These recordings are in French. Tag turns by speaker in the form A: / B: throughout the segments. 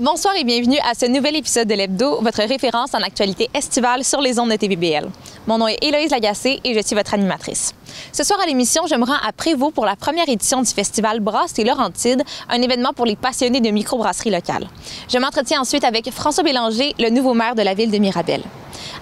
A: Bonsoir et bienvenue à ce nouvel épisode de l'Hebdo, votre référence en actualité estivale sur les ondes de TVBL. Mon nom est Héloïse Lagacé et je suis votre animatrice. Ce soir à l'émission, je me rends à Prévost pour la première édition du festival Brasses et Laurentides, un événement pour les passionnés de microbrasserie locale. Je m'entretiens ensuite avec François Bélanger, le nouveau maire de la ville de Mirabel.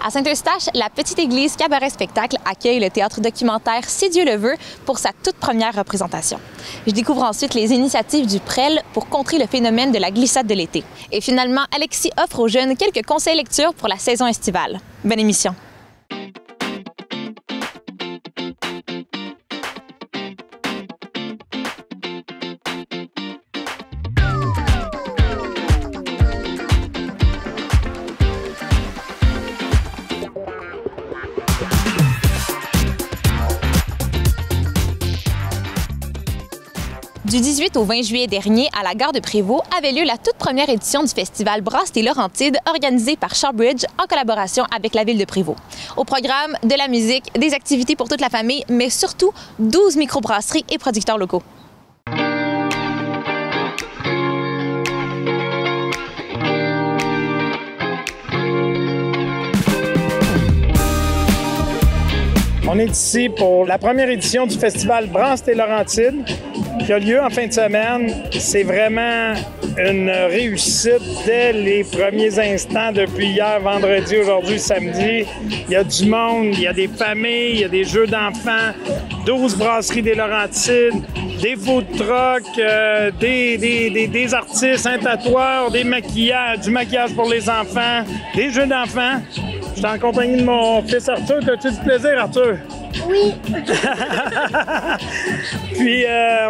A: À Saint-Eustache, la petite église Cabaret Spectacle accueille le théâtre documentaire Si Dieu le veut pour sa toute première représentation. Je découvre ensuite les initiatives du PREL pour contrer le phénomène de la glissade de l'été. Et finalement, Alexis offre aux jeunes quelques conseils lecture pour la saison estivale. Bonne émission! Du 18 au 20 juillet dernier, à la gare de Prévost, avait lieu la toute première édition du festival Brasses et Laurentides, organisé par Shawbridge en collaboration avec la ville de Prévost. Au programme, de la musique, des activités pour toute la famille, mais surtout 12 microbrasseries et producteurs locaux.
B: On est ici pour la première édition du festival Brasses et Laurentides qui a lieu en fin de semaine. C'est vraiment une réussite dès les premiers instants depuis hier, vendredi, aujourd'hui, samedi. Il y a du monde, il y a des familles, il y a des jeux d'enfants, 12 brasseries des Laurentides, des food trucks, des artistes, un tatoueur, du maquillage pour les enfants, des jeux d'enfants. Je suis en compagnie de mon fils Arthur. As-tu du plaisir, Arthur?
C: Oui.
B: Puis,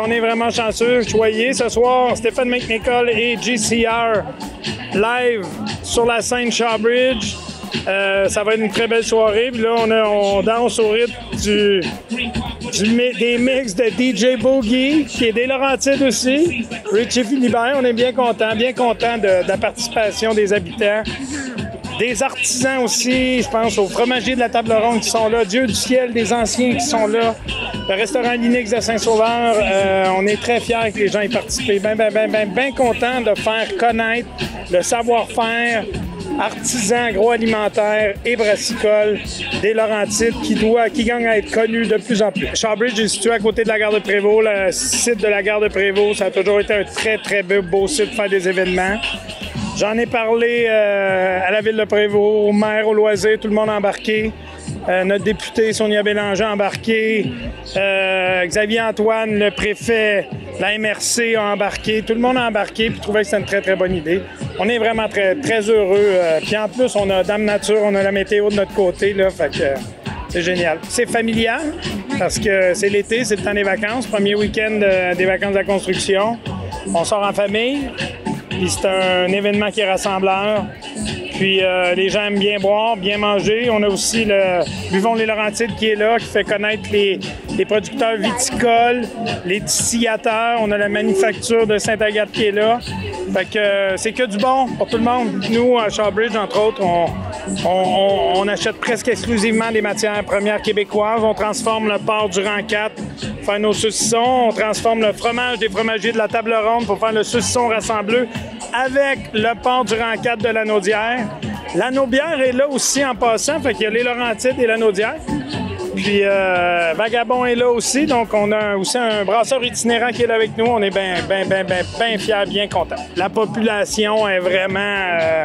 B: on est vraiment chanceux, choyés. Ce soir, Stéphane McNichol et GCR live sur la scène Shawbridge. Ça va être une très belle soirée. Puis là, on danse au rythme des mix de DJ Boogie, qui est des Laurentides aussi. Richie Philibert, on est bien content de la participation des habitants. Des artisans aussi, je pense aux fromagers de la Table Ronde qui sont là, Dieu du ciel, des anciens qui sont là, le restaurant Linux de Saint-Sauveur, on est très fiers que les gens y participent. Bien content de faire connaître le savoir-faire artisan agroalimentaire et brassicole des Laurentides qui gagne à être connu de plus en plus. Shawbridge est situé à côté de la gare de Prévost, le site de la gare de Prévost. Ça a toujours été un très beau site pour faire des événements. J'en ai parlé à la ville de Prévost, au maire, au loisir, tout le monde a embarqué. Notre député Sonia Bélanger a embarqué. Xavier Antoine, le préfet, la MRC a embarqué. Tout le monde a embarqué et trouvait que c'était une très bonne idée. On est vraiment très heureux. Puis en plus, on a Dame Nature, on a la météo de notre côté. Là, fait que c'est génial. C'est familial parce que c'est l'été, c'est le temps des vacances. Premier week-end des vacances de la construction. On sort en famille. Puis c'est un événement qui est rassembleur. Puis les gens aiment bien boire, bien manger. On a aussi le Buvons les Laurentides qui est là, qui fait connaître les producteurs viticoles, les distillateurs. On a la manufacture de Sainte-Agathe qui est là. Fait que c'est que du bon pour tout le monde. Nous, à Shawbridge, entre autres, on achète presque exclusivement des matières premières québécoises. On transforme le porc du Rang 4 pour faire nos saucissons. On transforme le fromage des fromagers de la Table Ronde pour faire le saucisson rassembleux avec le porc du Rang 4 de la Naudière. La Naubière est là aussi en passant, fait qu'il y a les Laurentides et la Naudière. Puis Vagabond est là aussi, donc on a aussi un brasseur itinérant qui est là avec nous. On est bien fiers, bien contents. La population est vraiment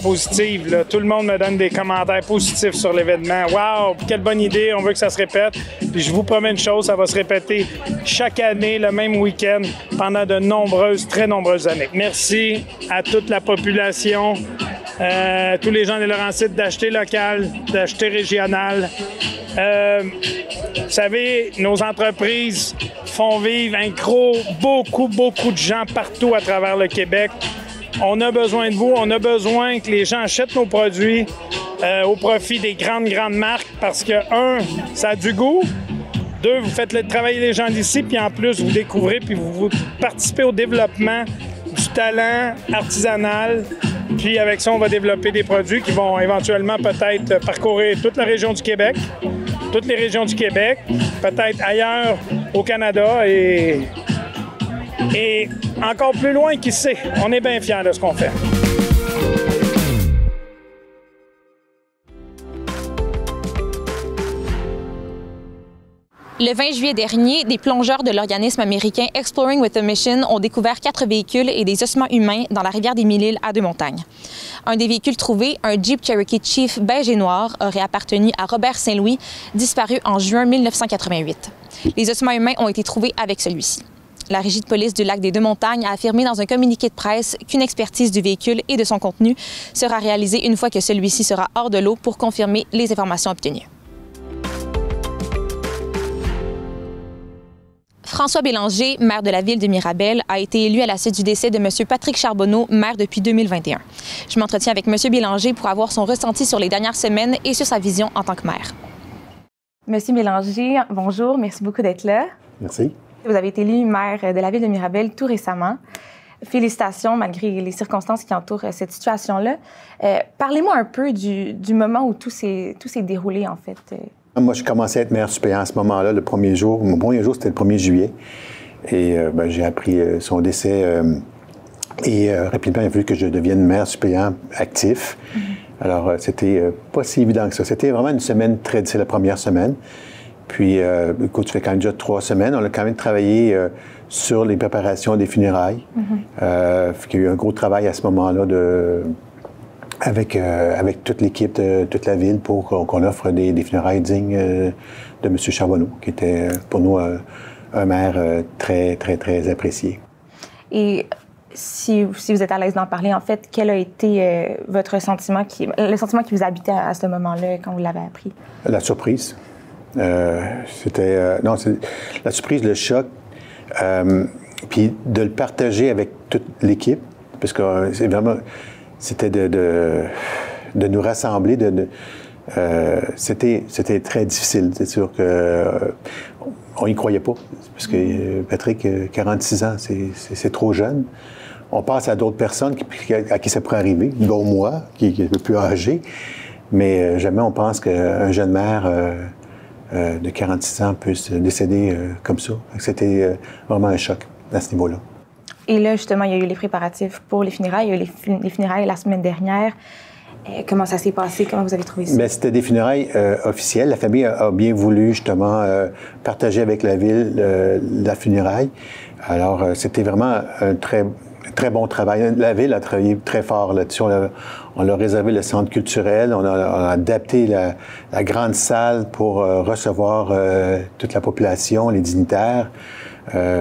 B: positive. Là. Tout le monde me donne des commentaires positifs sur l'événement. Wow, quelle bonne idée, on veut que ça se répète. Puis je vous promets une chose, ça va se répéter chaque année, le même week-end, pendant très nombreuses années. Merci à toute la population, tous les gens des Laurentides d'acheter local, d'acheter régional. Vous savez, nos entreprises font vivre beaucoup de gens partout à travers le Québec. On a besoin de vous, on a besoin que les gens achètent nos produits au profit des grandes marques parce que, un, ça a du goût. Deux, vous faites travailler les gens d'ici, puis en plus, vous découvrez, puis vous participez au développement du talent artisanal. Puis avec ça, on va développer des produits qui vont éventuellement peut-être parcourir toute la région du Québec, toutes les régions du Québec, peut-être ailleurs au Canada et encore plus loin, qui sait. On est bien fiers de ce qu'on fait.
A: Le 20 juillet dernier, des plongeurs de l'organisme américain Exploring with a Mission ont découvert 4 véhicules et des ossements humains dans la rivière des Mille-Îles à Deux-Montagnes. Un des véhicules trouvés, un Jeep Cherokee Chief beige et noir, aurait appartenu à Robert Saint-Louis, disparu en juin 1988. Les ossements humains ont été trouvés avec celui-ci. La régie de police du lac des Deux-Montagnes a affirmé dans un communiqué de presse qu'une expertise du véhicule et de son contenu sera réalisée une fois que celui-ci sera hors de l'eau pour confirmer les informations obtenues. François Bélanger, maire de la ville de Mirabel, a été élu à la suite du décès de M. Patrick Charbonneau, maire depuis 2021. Je m'entretiens avec M. Bélanger pour avoir son ressenti sur les dernières semaines et sur sa vision en tant que maire. Monsieur Bélanger, bonjour, merci beaucoup d'être là.
C: Merci.
A: Vous avez été élu maire de la ville de Mirabel tout récemment. Félicitations, malgré les circonstances qui entourent cette situation-là. Parlez-moi un peu du moment où tout s'est déroulé, en fait.
C: Moi, je commençais à être maire suppléant à ce moment-là, le premier jour. Mon premier jour, c'était le 1er juillet. Et j'ai appris son décès. Rapidement, il a fallu que je devienne maire suppléant actif. Alors, c'était pas si évident que ça. C'était vraiment une semaine très difficile, la première semaine. Puis, écoute, ça fait quand même déjà 3 semaines. On a quand même travaillé sur les préparations des funérailles. Il y a eu un gros travail à ce moment-là avec toute l'équipe de toute la ville pour qu'on offre des funérailles dignes de M. Charbonneau, qui était pour nous un maire très, très, très apprécié. Et si vous êtes à l'aise d'en parler, en fait, quel a été votre sentiment, le sentiment qui vous habitait à ce moment-là quand vous l'avez appris? La surprise. C'était la surprise, le choc, puis de le partager avec toute l'équipe, parce que c'est vraiment... C'était de nous rassembler. C'était très difficile. C'est sûr qu'on n'y croyait pas. Parce que Patrick, 46 ans, c'est trop jeune. On passe à d'autres personnes à qui ça pourrait arriver, dont moi, qui est un peu plus âgé. Mais jamais on pense qu'un jeune maire de 46 ans puisse décéder comme ça. C'était vraiment un choc à ce niveau-là. Et là, justement, il y a eu les préparatifs pour les funérailles. Il y a eu les funérailles la semaine dernière. Comment ça s'est passé? Comment vous avez trouvé ça? Bien, c'était des funérailles officielles. La famille a bien voulu, justement, partager avec la ville la funéraille. Alors, c'était vraiment un très, très bon travail. La ville a travaillé très fort là-dessus. On a réservé le centre culturel. On a adapté la grande salle pour recevoir toute la population, les dignitaires.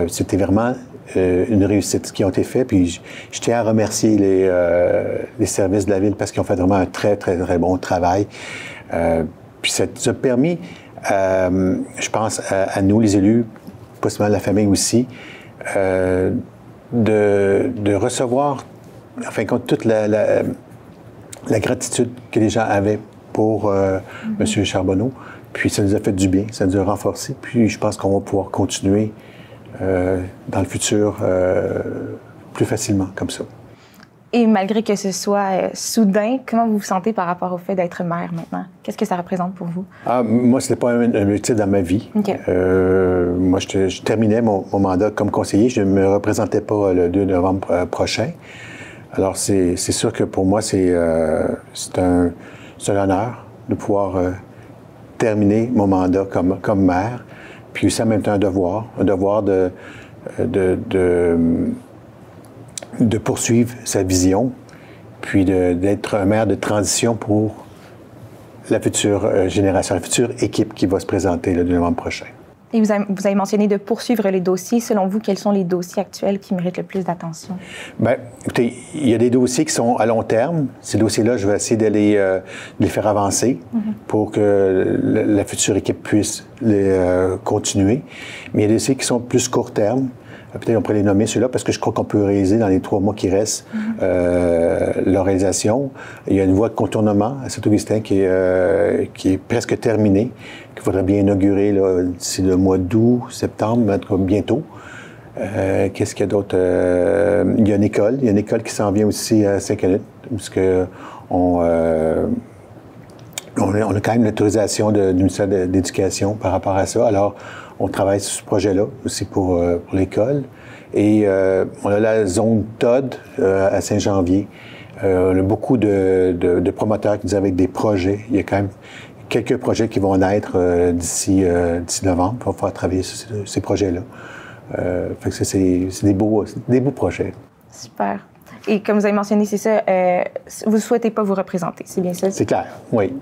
C: C'était vraiment... une réussite qui ont été faits. Puis je tiens à remercier les services de la ville parce qu'ils ont fait vraiment un très, très, très bon travail. Puis ça nous a permis, je pense, à nous, les élus, possiblement la famille aussi, de recevoir, en fin de compte, toute la gratitude que les gens avaient pour M. Charbonneau. Puis ça nous a fait du bien, ça nous a renforcé. Puis je pense qu'on va pouvoir continuer dans le futur plus facilement, comme ça. Et malgré que ce soit soudain, comment vous vous sentez par rapport au fait d'être maire maintenant? Qu'est-ce que ça représente pour vous? Moi, ce n'était pas un objectif dans ma vie. Okay. Moi, je terminais mon mandat comme conseiller. Je ne me représentais pas le 2 novembre prochain. Alors, c'est sûr que pour moi, c'est un honneur de pouvoir terminer mon mandat comme maire. Puis aussi en même temps un devoir de poursuivre sa vision, puis d'être un maire de transition pour la future génération, la future équipe qui va se présenter le 2 novembre prochain. Et vous avez mentionné de poursuivre les dossiers. Selon vous, quels sont les dossiers actuels qui méritent le plus d'attention? Bien, écoutez, il y a des dossiers qui sont à long terme. Ces dossiers-là, je vais essayer de les faire avancer pour que la future équipe puisse les continuer. Mais il y a des dossiers qui sont plus court terme. Peut-être on pourrait les nommer ceux-là parce que je crois qu'on peut réaliser dans les 3 mois qui restent leur réalisation. Il y a une voie de contournement à Saint-Augustin qui est presque terminée, qu'il faudrait bien inaugurer d'ici le mois d'août, septembre, en tout cas bientôt. Qu'est-ce qu'il y a d'autre? Il y a une école qui s'en vient aussi à Saint-Canute, parce que on a quand même l'autorisation du ministère de l'Éducation par rapport à ça. Alors, on travaille sur ce projet-là aussi pour l'école. Et on a la zone Todd à Saint-Janvier. On a beaucoup de promoteurs qui nous avec des projets. Il y a quand même quelques projets qui vont naître d'ici novembre. On va pouvoir travailler sur ces projets-là. Fait que c'est des beaux projets.
A: Super. Et comme vous avez mentionné, c'est ça, vous ne souhaitez pas vous représenter, c'est bien ça?
C: C'est clair, oui.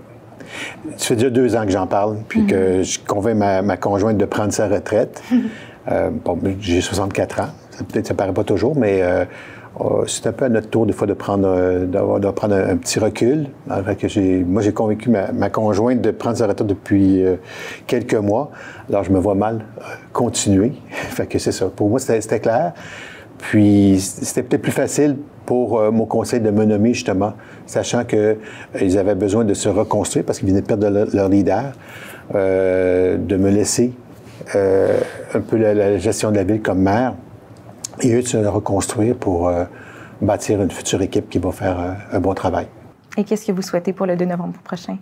C: Ça fait déjà 2 ans que j'en parle, puis que je convainc ma conjointe de prendre sa retraite. Bon, j'ai 64 ans, peut-être ça ne paraît pas toujours, mais c'est un peu à notre tour, des fois, de prendre un petit recul. Alors que moi, j'ai convaincu ma conjointe de prendre sa retraite depuis quelques mois. Alors, je me vois mal continuer. Fait que c'est ça. Pour moi, c'était clair. Puis, c'était peut-être plus facile pour mon conseil de me nommer, justement, sachant qu'ils avaient besoin de se reconstruire parce qu'ils venaient de perdre leur leader, de me laisser un peu la gestion de la ville comme maire et eux de se reconstruire pour bâtir une future équipe qui va faire un bon travail.
A: Et qu'est-ce que vous souhaitez pour le 2 novembre prochain?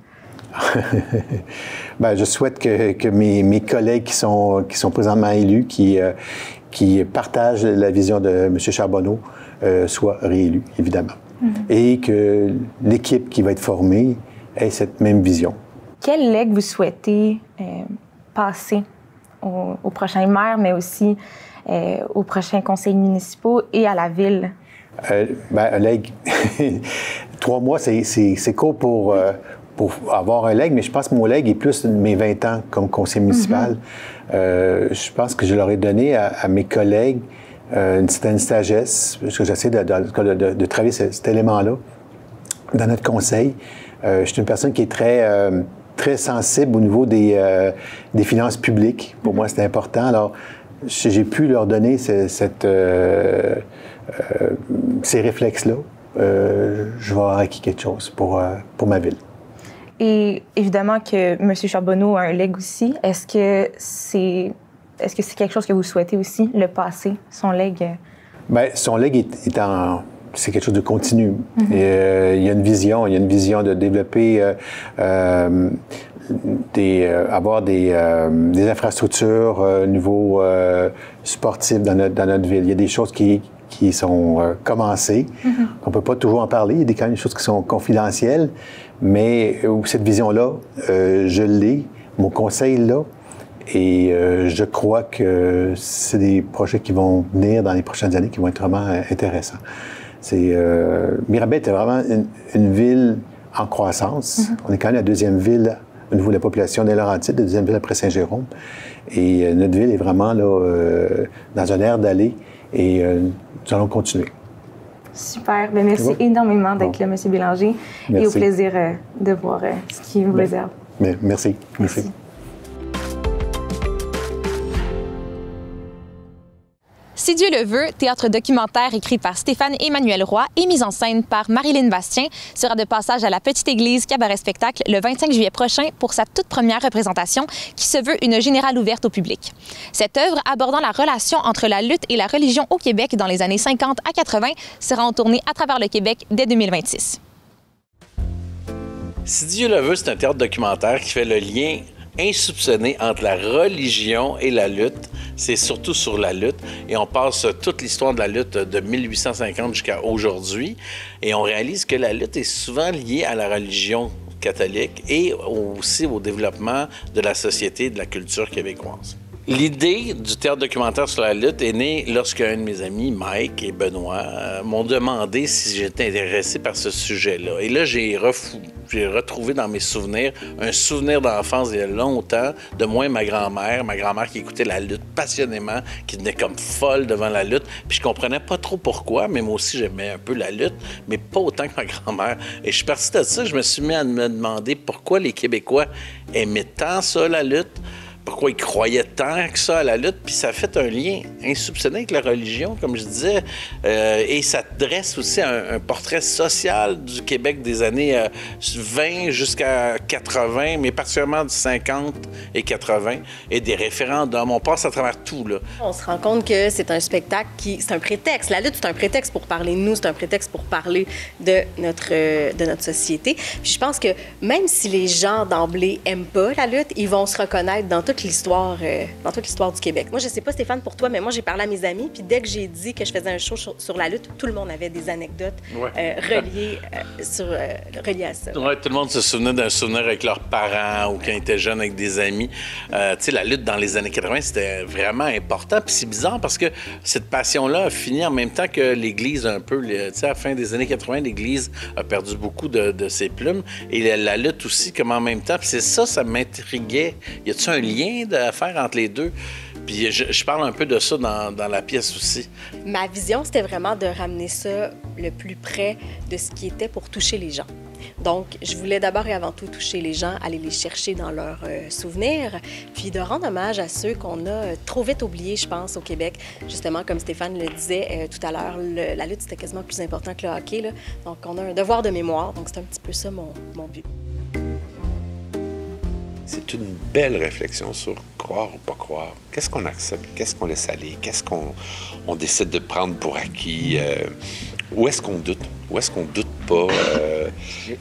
C: Bien, je souhaite que mes collègues qui sont présentement élus, qui partagent la vision de M. Charbonneau, soient réélus, évidemment. Et que l'équipe qui va être formée ait cette même vision.
A: Quel legs vous souhaitez passer aux prochains maires, mais aussi aux prochains conseils municipaux et à la ville?
C: Un legs, 3 mois, c'est court pour avoir un legs, mais je pense que mon legs est plus de mes 20 ans comme conseiller municipal. Je pense que je leur ai donné à mes collègues une certaine sagesse, parce que j'essaie de travailler cet élément-là dans notre conseil. Je suis une personne qui est très sensible au niveau des finances publiques. Pour moi, c'est important. Alors, j'ai pu leur donner ces réflexes-là. Je vais avoir acquis quelque chose pour ma ville.
A: Et évidemment que M. Charbonneau a un legs aussi. Est-ce que c'est quelque chose que vous souhaitez aussi, le passer, son legs?
C: Bien, son legs c'est quelque chose de continu. Il y a une vision de développer, avoir des infrastructures au niveau sportif dans notre ville. Il y a des choses qui sont commencées. On ne peut pas toujours en parler. Il y a quand même des choses qui sont confidentielles. Mais cette vision-là, je l'ai. Mon conseil là. Et je crois que c'est des projets qui vont venir dans les prochaines années qui vont être vraiment intéressants. Mirabel était vraiment une ville en croissance. On est quand même la 2e ville au niveau de la population des Laurentides, la 2e ville après Saint-Jérôme. Et notre ville est vraiment là, dans un air d'aller et nous allons continuer.
A: Super. Bien, merci énormément d'être là, M. Bélanger.
C: Merci.
A: Et au plaisir de voir ce qui vous réserve.
C: Merci.
A: Si Dieu le veut, théâtre documentaire écrit par Stéphane-Emmanuel Roy et mise en scène par Marilyn Bastien, sera de passage à la Petite Église Cabaret Spectacle le 25 juillet prochain pour sa toute première représentation qui se veut une générale ouverte au public. Cette œuvre, abordant la relation entre la lutte et la religion au Québec dans les années 50 à 80, sera en tournée à travers le Québec dès 2026.
D: Si Dieu le veut, c'est un théâtre documentaire qui fait le lien insoupçonné entre la religion et la lutte. C'est surtout sur la lutte. Et on passe toute l'histoire de la lutte de 1850 jusqu'à aujourd'hui. Et on réalise que la lutte est souvent liée à la religion catholique et aussi au développement de la société et de la culture québécoise. L'idée du théâtre documentaire sur la lutte est née lorsqu'un de mes amis, Mike et Benoît, m'ont demandé si j'étais intéressé par ce sujet-là. Et là, j'ai retrouvé dans mes souvenirs un souvenir d'enfance il y a longtemps de moi et ma grand-mère qui écoutait la lutte passionnément, qui venait comme folle devant la lutte. Puis je comprenais pas trop pourquoi, mais moi aussi j'aimais un peu la lutte, mais pas autant que ma grand-mère. Et je suis parti de ça, je me suis mis à me demander pourquoi les Québécois aimaient tant ça, la lutte. Pourquoi ils croyaient tant que ça à la lutte, puis ça a fait un lien insoupçonné avec la religion, comme je disais, et ça dresse aussi un portrait social du Québec des années 20 jusqu'à 80, mais particulièrement du 50 et 80, et des référendums. On passe à travers tout, là.
E: On se rend compte que c'est un spectacle c'est un prétexte. La lutte, c'est un prétexte pour parler de nous, c'est un prétexte pour parler de notre société. Puis je pense que même si les gens d'emblée aiment pas la lutte, ils vont se reconnaître dans toutes toute l'histoire du Québec. Moi, je sais pas, Stéphane, pour toi, mais moi, j'ai parlé à mes amis, puis dès que j'ai dit que je faisais un show sur la lutte, tout le monde avait des anecdotes reliées à ça.
D: Oui, tout le monde se souvenait d'un souvenir avec leurs parents ou quand ils étaient jeunes avec des amis. Tu sais, la lutte dans les années 80, c'était vraiment important. Puis c'est bizarre parce que cette passion-là a fini en même temps que l'Église un peu. Tu sais, à la fin des années 80, l'Église a perdu beaucoup de ses plumes. Et la lutte aussi, comme en même temps. Puis c'est ça m'intriguait. Y a-t-il un lien à faire entre les deux? Puis je parle un peu de ça dans la pièce aussi.
E: Ma vision, c'était vraiment de ramener ça le plus près de ce qui était pour toucher les gens. Donc, je voulais d'abord et avant tout toucher les gens, aller les chercher dans leurs souvenirs, puis de rendre hommage à ceux qu'on a trop vite oubliés, je pense, au Québec. Justement, comme Stéphane le disait tout à l'heure, la lutte, c'était quasiment plus important que le hockey, là. Donc, on a un devoir de mémoire. Donc, c'est un petit peu ça mon but.
F: C'est une belle réflexion sur croire ou pas croire. Qu'est-ce qu'on accepte? Qu'est-ce qu'on laisse aller? Qu'est-ce qu'on décide de prendre pour acquis? Où est-ce qu'on doute? Où est-ce qu'on doute pas?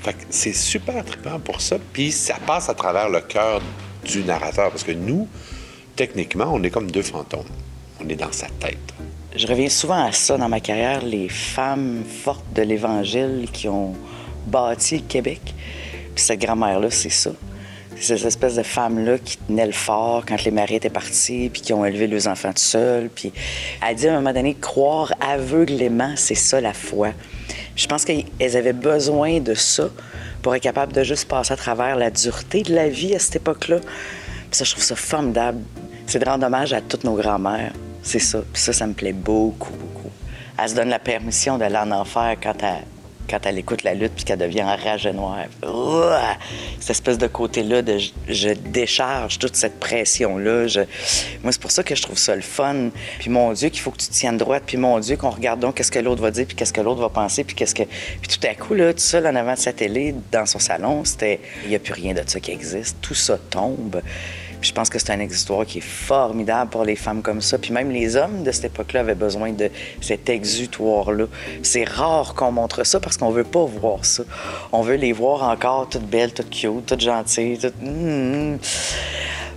F: Fait que c'est super trippant pour ça. Puis ça passe à travers le cœur du narrateur. Parce que nous, techniquement, on est comme deux fantômes. On est dans sa tête.
G: Je reviens souvent à ça dans ma carrière, les femmes fortes de l'Évangile qui ont bâti le Québec. Puis cette grand-mère-là, c'est ça. C'est ces espèces de femmes-là qui tenaient le fort quand les maris étaient partis, puis qui ont élevé leurs enfants tout seuls. Puis elle dit à un moment donné, croire aveuglément, c'est ça la foi. Puis je pense qu'elles avaient besoin de ça pour être capables de juste passer à travers la dureté de la vie à cette époque-là. Puis ça, je trouve ça formidable. C'est de rendre hommage à toutes nos grand-mères. C'est ça. Puis ça me plaît beaucoup, beaucoup. Elle se donne la permission d'aller en enfer quand elle écoute la lutte puis qu'elle devient enragée noire. Cette espèce de côté-là de je décharge toute cette pression-là. Moi, c'est pour ça que je trouve ça le fun. Puis mon Dieu, qu'il faut que tu te tiennes droite. Puis mon Dieu, qu'on regarde donc qu'est-ce que l'autre va dire puis qu'est-ce que l'autre va penser puis qu'est-ce que... Puis tout à coup, là, tout seul en avant de sa télé, dans son salon, c'était... Il n'y a plus rien de ça qui existe. Tout ça tombe. Puis je pense que c'est un exutoire qui est formidable pour les femmes comme ça. Puis même les hommes de cette époque-là avaient besoin de cet exutoire-là. C'est rare qu'on montre ça parce qu'on veut pas voir ça. On veut les voir encore toutes belles, toutes cute, toutes gentilles, toutes...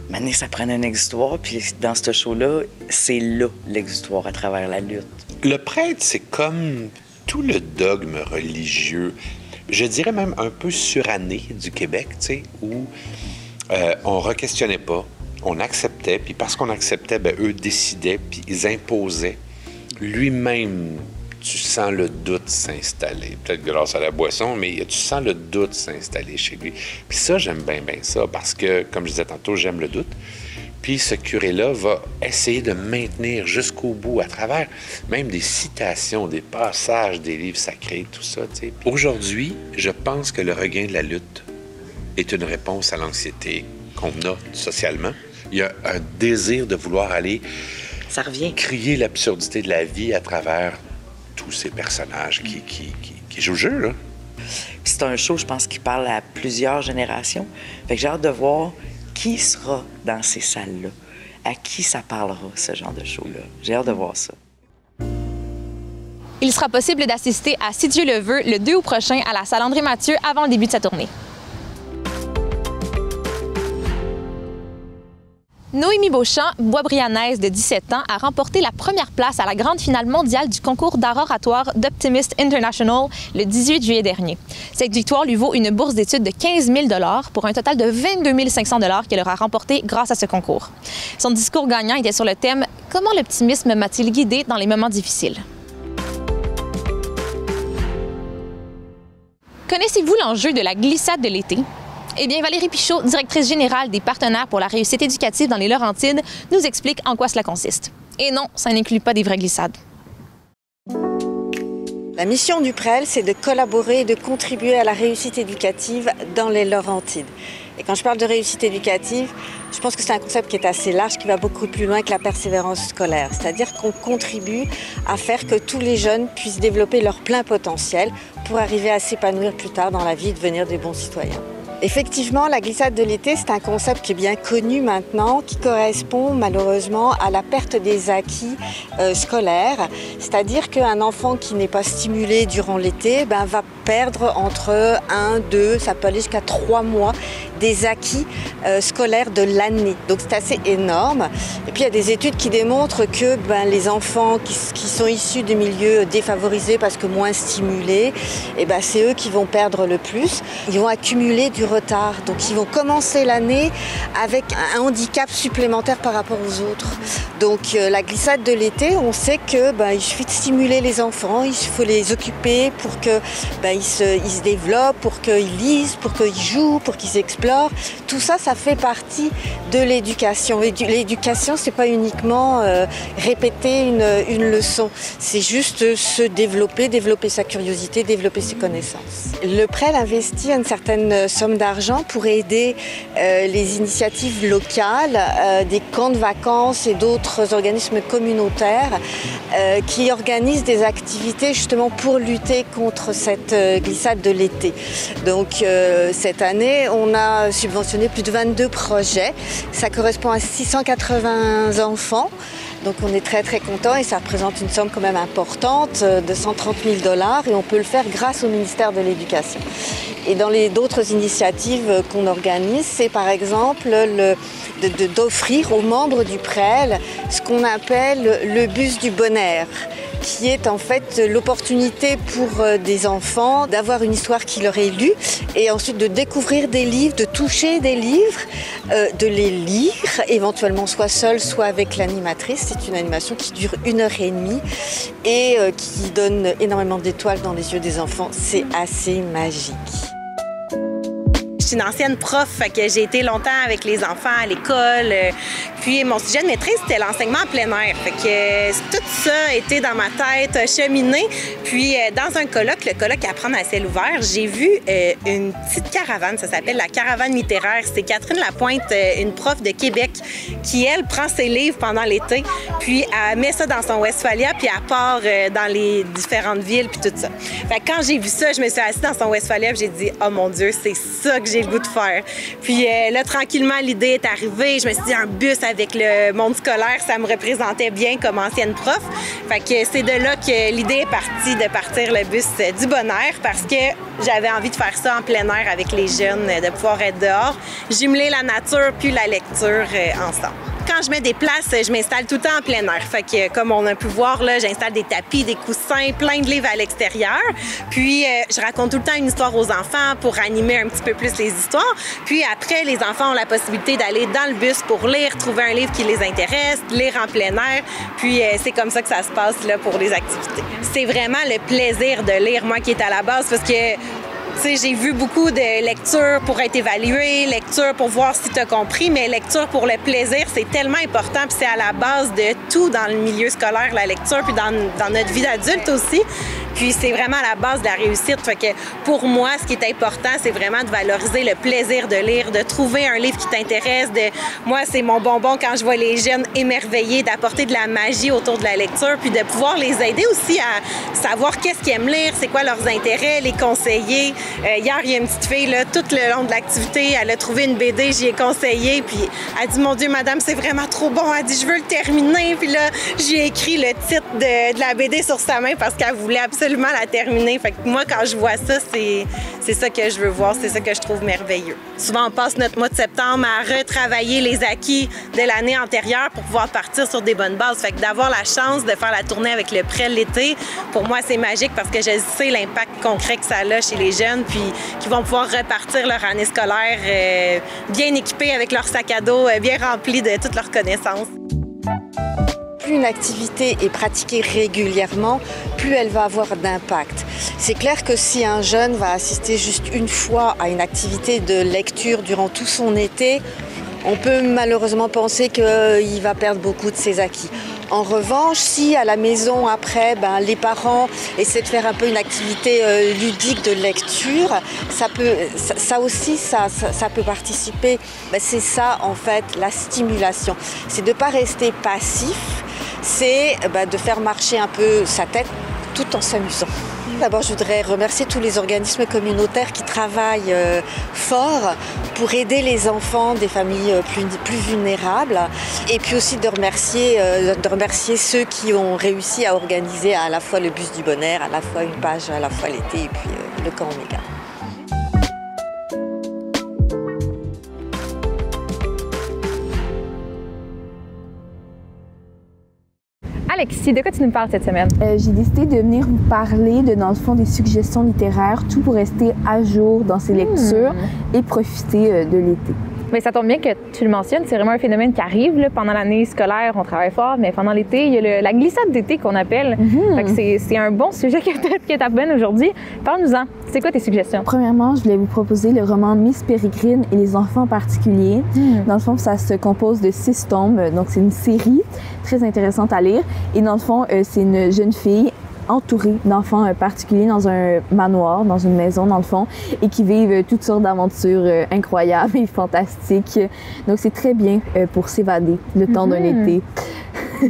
G: Maintenant, ça prend un exutoire. Puis dans ce show-là, c'est là l'exutoire à travers la lutte.
F: Le prêtre, c'est comme tout le dogme religieux, je dirais même un peu suranné du Québec, tu sais, où... on re-questionnait pas, on acceptait, puis parce qu'on acceptait, bien, eux décidaient, puis ils imposaient. Lui-même, tu sens le doute s'installer. Peut-être grâce à la boisson, mais tu sens le doute s'installer chez lui. Puis ça, j'aime bien ça, parce que, comme je disais tantôt, j'aime le doute. Puis ce curé-là va essayer de maintenir jusqu'au bout, à travers même des citations, des passages des livres sacrés, tout ça, tu sais. Aujourd'hui, je pense que le regain de la lutte est une réponse à l'anxiété qu'on a socialement. Il y a un désir de vouloir aller
G: ça revient.
F: Crier l'absurdité de la vie à travers tous ces personnages qui jouent le jeu, là.
G: C'est un show, je pense, qui parle à plusieurs générations. Fait que j'ai hâte de voir qui sera dans ces salles-là. À qui ça parlera, ce genre de show-là. J'ai hâte de voir ça.
A: Il sera possible d'assister à Si Dieu le veut le 2 août prochain à la salle André-Mathieu avant le début de sa tournée. Noémie Beauchamp, boisbrianaise de 17 ans, a remporté la première place à la grande finale mondiale du concours d'art oratoire d'Optimist International le 18 juillet dernier. Cette victoire lui vaut une bourse d'études de 15 000 $ pour un total de 22 500 $ qu'elle aura remporté grâce à ce concours. Son discours gagnant était sur le thème « Comment l'optimisme m'a-t-il guidé dans les moments difficiles ?» Connaissez-vous l'enjeu de la glissade de l'été? Eh bien, Valérie Pichot, directrice générale des partenaires pour la réussite éducative dans les Laurentides, nous explique en quoi cela consiste. Et non, ça n'inclut pas des vraies glissades.
H: La mission du PREL, c'est de collaborer et de contribuer à la réussite éducative dans les Laurentides. Et quand je parle de réussite éducative, je pense que c'est un concept qui est assez large, qui va beaucoup plus loin que la persévérance scolaire. C'est-à-dire qu'on contribue à faire que tous les jeunes puissent développer leur plein potentiel pour arriver à s'épanouir plus tard dans la vie et devenir des bons citoyens. Effectivement, la glissade de l'été, c'est un concept qui est bien connu maintenant, qui correspond malheureusement à la perte des acquis scolaires. C'est-à-dire qu'un enfant qui n'est pas stimulé durant l'été va perdre entre 1, 2, ça peut aller jusqu'à 3 mois des acquis scolaire de l'année. Donc c'est assez énorme. Et puis il y a des études qui démontrent que les enfants qui sont issus des milieux défavorisés parce que moins stimulés, c'est eux qui vont perdre le plus. Ils vont accumuler du retard. Donc ils vont commencer l'année avec un handicap supplémentaire par rapport aux autres. Donc la glissade de l'été, on sait que il suffit de stimuler les enfants, il faut les occuper pour que ils se développent, pour qu'ils lisent, pour qu'ils jouent, pour qu'ils explorent. Tout ça, ça fait partie de l'éducation. Et l'éducation, c'est pas uniquement répéter une leçon, c'est juste se développer sa curiosité, développer ses connaissances. Le PREL investit une certaine somme d'argent pour aider les initiatives locales, des camps de vacances et d'autres organismes communautaires qui organisent des activités justement pour lutter contre cette glissade de l'été. Donc cette année, on a subventionné plus de 22 projets. Ça correspond à 680 enfants. Donc on est très très content et ça représente une somme quand même importante de 130 000 $ et on peut le faire grâce au ministère de l'Éducation. Et dans les d'autres initiatives qu'on organise, c'est par exemple d'offrir aux membres du PREL ce qu'on appelle le bus du bonheur, qui est en fait l'opportunité pour des enfants d'avoir une histoire qui leur est lue et ensuite de découvrir des livres, de toucher des livres, de les lire, éventuellement soit seul, soit avec l'animatrice. C'est une animation qui dure 1h30 et qui donne énormément d'étoiles dans les yeux des enfants. C'est assez magique.
I: Je suis une ancienne prof, fait que j'ai été longtemps avec les enfants à l'école. Puis mon sujet de maîtrise, c'était l'enseignement en plein air. Fait que tout ça a été dans ma tête, cheminé. Puis dans un colloque, le colloque Apprendre à ciel ouvert, j'ai vu une petite caravane, ça s'appelle la caravane littéraire. C'est Catherine Lapointe, une prof de Québec, qui, elle, prend ses livres pendant l'été, puis elle met ça dans son Westphalia, puis elle part dans les différentes villes, puis tout ça. Fait que quand j'ai vu ça, je me suis assise dans son Westphalia, puis j'ai dit « Oh mon Dieu, c'est ça que j'ai le goût de faire. » Puis là, tranquillement, l'idée est arrivée. Je me suis dit, un bus avec le monde scolaire, ça me représentait bien comme ancienne prof. Fait que c'est de là que l'idée est partie de partir le bus du bonheur parce que j'avais envie de faire ça en plein air avec les jeunes, de pouvoir être dehors, jumeler la nature puis la lecture ensemble. Quand je mets des places, je m'installe tout le temps en plein air. Fait que, comme on a pu voir, là, j'installe des tapis, des coussins, plein de livres à l'extérieur. Puis, je raconte tout le temps une histoire aux enfants pour animer un petit peu plus les histoires. Puis après, les enfants ont la possibilité d'aller dans le bus pour lire, trouver un livre qui les intéresse, lire en plein air. Puis, c'est comme ça que ça se passe là, pour les activités. C'est vraiment le plaisir de lire, moi, qui est à la base, parce que j'ai vu beaucoup de lectures pour être évaluée, lecture pour voir si tu as compris, mais lecture pour le plaisir, c'est tellement important, puis c'est à la base de tout dans le milieu scolaire, la lecture, puis dans notre vie d'adulte aussi. Puis c'est vraiment à la base de la réussite. Fait que pour moi, ce qui est important, c'est vraiment de valoriser le plaisir de lire, de trouver un livre qui t'intéresse. Moi, c'est mon bonbon quand je vois les jeunes émerveillés, d'apporter de la magie autour de la lecture, puis de pouvoir les aider aussi à savoir qu'est-ce qu'ils aiment lire, c'est quoi leurs intérêts, les conseiller. Hier, il y a une petite fille, là, tout le long de l'activité, elle a trouvé une BD, j'y ai conseillé, puis elle dit « Mon Dieu, madame, c'est vraiment trop bon. » Elle dit « Je veux le terminer. » Puis là, j'ai écrit le titre de la BD sur sa main parce qu'elle voulait absolument la terminer. Fait que moi, quand je vois ça, c'est ça que je veux voir, c'est ça que je trouve merveilleux. Souvent, on passe notre mois de septembre à retravailler les acquis de l'année antérieure pour pouvoir partir sur des bonnes bases. Fait que d'avoir la chance de faire la tournée avec le PREL l'été, pour moi, c'est magique parce que je sais l'impact concret que ça a chez les jeunes, puis qui vont pouvoir repartir leur année scolaire bien équipés avec leur sac à dos, bien remplis de toutes leurs connaissances.
H: Plus une activité est pratiquée régulièrement, plus elle va avoir d'impact. C'est clair que si un jeune va assister juste une fois à une activité de lecture durant tout son été, on peut malheureusement penser qu'il va perdre beaucoup de ses acquis. En revanche, si à la maison, après, les parents essaient de faire un peu une activité ludique de lecture, ça peut participer. C'est ça, en fait, la stimulation. C'est de ne pas rester passif, c'est de faire marcher un peu sa tête tout en s'amusant. D'abord, je voudrais remercier tous les organismes communautaires qui travaillent fort pour aider les enfants des familles plus vulnérables et puis aussi de remercier ceux qui ont réussi à organiser à la fois le bus du bonheur, à la fois une page, à la fois l'été et puis le camp Oméga.
A: Alexis, de quoi tu nous parles cette semaine?
J: J'ai décidé de venir vous parler de, dans le fond, des suggestions littéraires, tout pour rester à jour dans ses lectures et profiter de l'été.
A: Mais ça tombe bien que tu le mentionnes, c'est vraiment un phénomène qui arrive. Là. Pendant l'année scolaire, on travaille fort, mais pendant l'été, il y a la glissade d'été qu'on appelle. Fait que c'est un bon sujet que t'amènes aujourd'hui. Parle-nous-en. C'est quoi tes suggestions?
J: Premièrement, je voulais vous proposer le roman Miss Pérégrine et les enfants en particulier. Dans le fond, ça se compose de 6 tomes, donc c'est une série très intéressante à lire. Et dans le fond, c'est une jeune fille entourée d'enfants particuliers dans un manoir, dans une maison dans le fond, et qui vivent toutes sortes d'aventures incroyables et fantastiques. Donc c'est très bien pour s'évader le temps d'un été.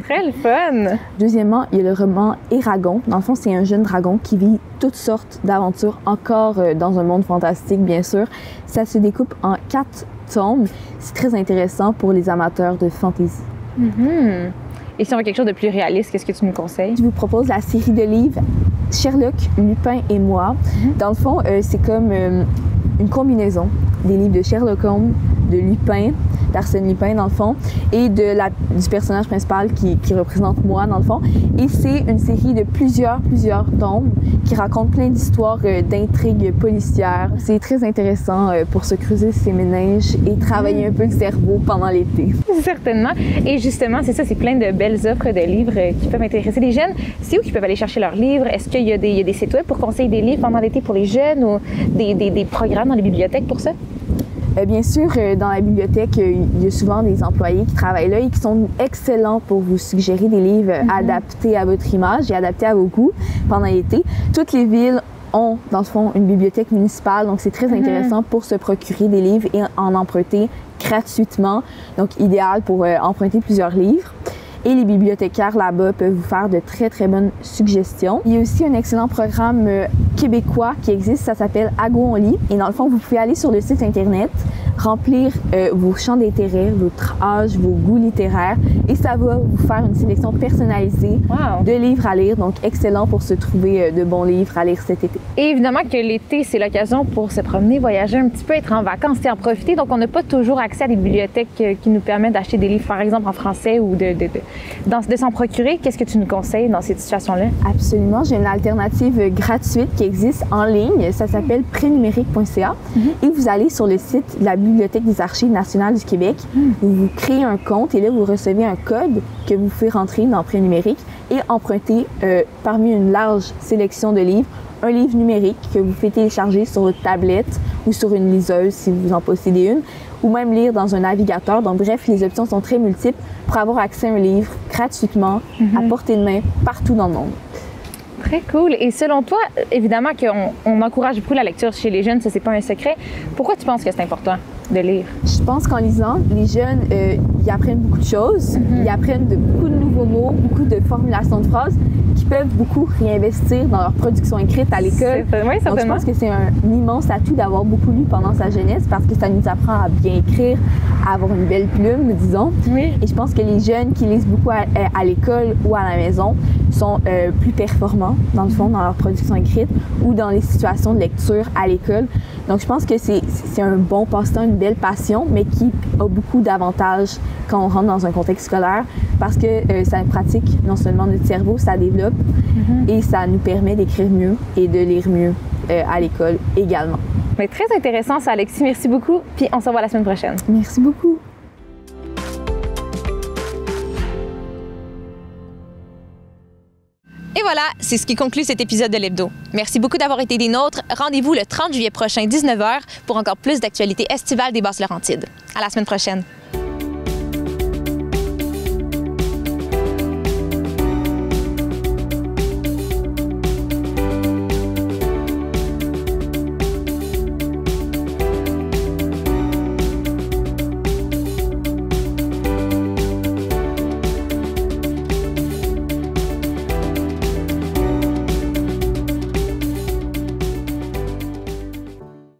A: Très le fun!
J: Deuxièmement, il y a le roman Eragon. Dans le fond, c'est un jeune dragon qui vit toutes sortes d'aventures, encore dans un monde fantastique, bien sûr. Ça se découpe en 4 tomes. C'est très intéressant pour les amateurs de fantasy.
A: Et si on veut quelque chose de plus réaliste, qu'est-ce que tu nous conseilles?
J: Je vous propose la série de livres Sherlock, Lupin et moi. Dans le fond, c'est comme une combinaison des livres de Sherlock Holmes, de Lupin, d'Arsène Lupin dans le fond, et du personnage principal qui représente moi dans le fond. Et c'est une série de plusieurs tomes qui racontent plein d'histoires d'intrigues policières. C'est très intéressant pour se creuser ses méninges et travailler un peu le cerveau pendant l'été.
A: Certainement. Et justement, c'est ça, c'est plein de belles offres de livres qui peuvent intéresser les jeunes. C'est où qu'ils peuvent aller chercher leurs livres? Est-ce qu'il y a des sites web pour conseiller des livres pendant l'été pour les jeunes ou des programmes dans les bibliothèques pour ça?
J: Bien sûr, dans la bibliothèque, il y a souvent des employés qui travaillent là et qui sont excellents pour vous suggérer des livres adaptés à votre image et adaptés à vos goûts pendant l'été. Toutes les villes ont, dans le fond, une bibliothèque municipale, donc c'est très intéressant pour se procurer des livres et en emprunter gratuitement, donc idéal pour emprunter plusieurs livres. Et les bibliothécaires là-bas peuvent vous faire de très, très bonnes suggestions. Il y a aussi un excellent programme québécois qui existe, ça s'appelle Ago on lit. Et dans le fond, vous pouvez aller sur le site Internet, remplir vos champs d'intérêt, votre âge, vos goûts littéraires, et ça va vous faire une sélection personnalisée de livres à lire. Donc, excellent pour se trouver de bons livres à lire cet été.
A: Et évidemment que l'été, c'est l'occasion pour se promener, voyager un petit peu, être en vacances et en profiter. Donc, on n'a pas toujours accès à des bibliothèques qui nous permettent d'acheter des livres, par exemple, en français ou de s'en procurer. Qu'est-ce que tu nous conseilles dans cette situation-là?
J: Absolument. J'ai une alternative gratuite qui existe en ligne. Ça s'appelle prénumérique.ca. Et vous allez sur le site de la Bibliothèque des Archives nationales du Québec. Vous créez un compte et là, vous recevez un code que vous pouvez rentrer dans Prénumérique et emprunter parmi une large sélection de livres un livre numérique que vous faites télécharger sur votre tablette ou sur une liseuse si vous en possédez une, ou même lire dans un navigateur. Donc bref, les options sont très multiples pour avoir accès à un livre gratuitement, à portée de main, partout dans le monde.
A: Très cool. Et selon toi, évidemment qu'on encourage beaucoup la lecture chez les jeunes, ça c'est pas un secret. Pourquoi tu penses que c'est important de lire?
J: Je pense qu'en lisant, les jeunes, ils apprennent beaucoup de choses. Ils apprennent beaucoup de nouveaux mots, beaucoup de formulations de phrases qui peuvent beaucoup réinvestir dans leur production écrite à l'école.
A: Oui,
J: donc je pense que c'est un immense atout d'avoir beaucoup lu pendant sa jeunesse parce que ça nous apprend à bien écrire, à avoir une belle plume, disons. Et je pense que les jeunes qui lisent beaucoup à l'école ou à la maison sont plus performants, dans le fond, dans leur production écrite ou dans les situations de lecture à l'école. Donc je pense que c'est un bon passe-temps, une belle passion, mais qui a beaucoup d'avantages quand on rentre dans un contexte scolaire parce que ça pratique non seulement notre cerveau, ça développe et ça nous permet d'écrire mieux et de lire mieux à l'école également.
A: Mais très intéressant ça, Alexis. Merci beaucoup. Puis on se revoit la semaine prochaine.
J: Merci beaucoup.
A: Et voilà, c'est ce qui conclut cet épisode de l'Hebdo. Merci beaucoup d'avoir été des nôtres. Rendez-vous le 30 juillet prochain, 19h, pour encore plus d'actualités estivales des Basses-Laurentides. À la semaine prochaine.